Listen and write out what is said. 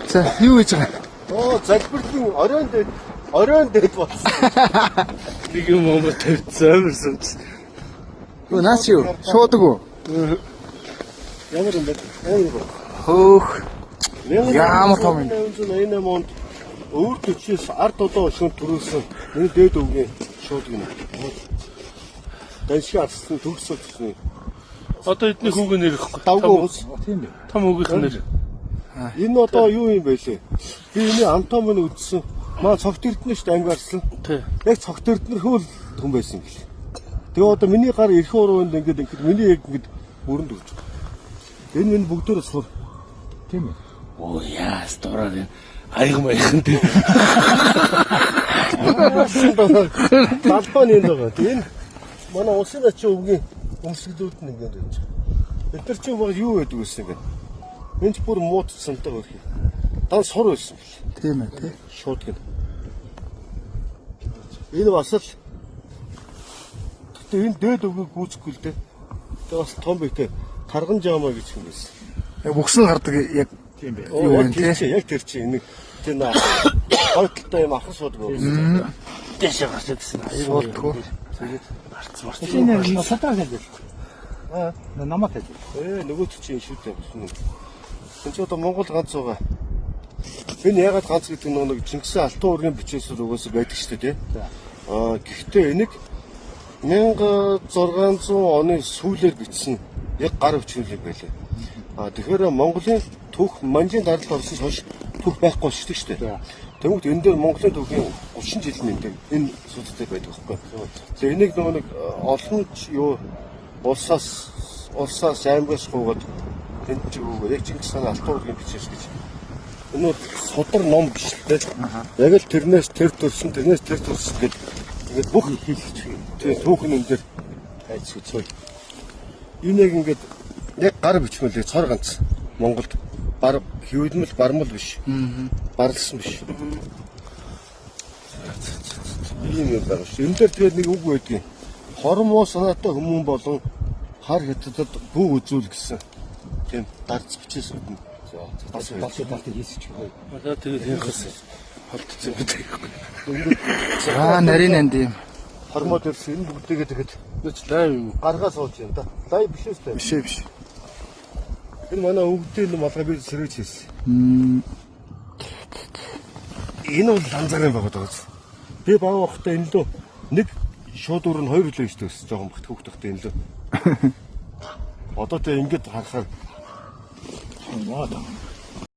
За, юу хийж байгаа? Оо, залбирлын оройн дээд болсон. Нэг юм омор тавьцсан амарсан. Юу наач юу? Шуудаг уу? Ямар юм бэ? Хөөх. Ямар том юм. 1988 онд өвөр төчөөс ард одоо шүн төрүүлсэн. Нэг дээд өвгийн шуудаг юм. Даншиг арсан төгсөж гэсэн. Одоо эдний хүүгийн нэр ихгүй. Давгүй уус. Тийм үү. Том хүүгийнх нэр. Энэ одоо юу юм бэ лээ? Би энэ амтом нь үдсэн. Маа цогт эрдэнэ шүү дээ ангиарсан. Тий. Яг цогт эрдэнэрхөө л хүн байсан юм гэлээ. Тэгээ одоо миний гар эрх уруунд ингээд миний яг ингээд бүрэн дурж байгаа. Энэ минь бүгдөө сур. Тийм үү. Оо яа, сторог юм. Аяг маяхан тий. Талбаны энэ байгаа. Энэ манай усын ачаа өвгийн өмсгөлүүд нь ингээд байж байгаа. Бид нар чинь баг юу гэдэг вэ ингээд. Энд бүр муутцсантай байх юм. Дан сур байсан бил. Тийм ээ, тий. Шууд гэн. Энэ бас л тэгтээ энэ дээд өвгийг гүйцэхгүй л дээ. Тэгээ бас том битээ тарган жаамаа гэж юм байсан. Яг бүксэн гардаг яг Тийм бэ. юу вэ тий? Яг тэр чинь нэг тэр хойдолтой юм ахын суудаг байсан. Дэшээ гарч ирсэн. Шуудгүй. Марцсан. Энэ сатаа хэлдэг. Намат хэлдэг. Нөгөөт чинь шүү дээ. Энд ч одоо Монгол ганц байгаа. Энэ ягаад ганц гэдэг нэг Чингисийн алтан уургийн бичээсээр угаасаа байдаг шүү дээ, тий. Гэхдээ энийг 1600 оны сүүлээр бичсэн яг гар өвчнөл юм байлээ. Тэгэхээр Монголын түүх манжийн дарлал орсоос хойш түүх байхгүй шүү дээ. Тэгвэл энэ дээр Монголын түүхийн 30 жилийн энэ сүлжээ байдаг байхгүй. Тэгээ энийг нэг олон юу улсаас аймагаас гоогаад энэ ч юу яг Чингис хааны алтан уургийн бичээс гэж. Энэ содар ном бичлээ. Яг л тэрнээс тэр төрсөн гэж ингээд бүх хийлгэж тийм түүхэн энэ дээр хайц үзвэл. Энэ яг ингээд яг гар бичмэлээ цор ганц Монголд хөвөлмөл бармал биш. Барлсан биш. Ийм юм байна шүү. Энэ дээр тэгээд нэг үг байдгийн. Хормоо санаатай хүмүүн болон хар хятадд бүх үзүүл гэсэн. Тийм дарц бичээс өгнө. Бас хийсэж байгаа. Одоо тэгээд яхас холдсон юм дээ. Нарийн анд юм. Хормоо дээрс энэ бүгдээгээ тэгэхэд Нүч лайв юм. гаргаа сууж юм да. Лайв биш үстэй. Биш. Энэ манай өвгдөө малгай би сэрэж хийсэн. Энэ бол ланзарын байгаад байгаа. Би баа ухтаа энэ лөө нэг шууд өр нь 2 лөө ижтэй өссөн жоохон бахт хөөхтэй энэ лөө. Одоо тэ ингэж харахаар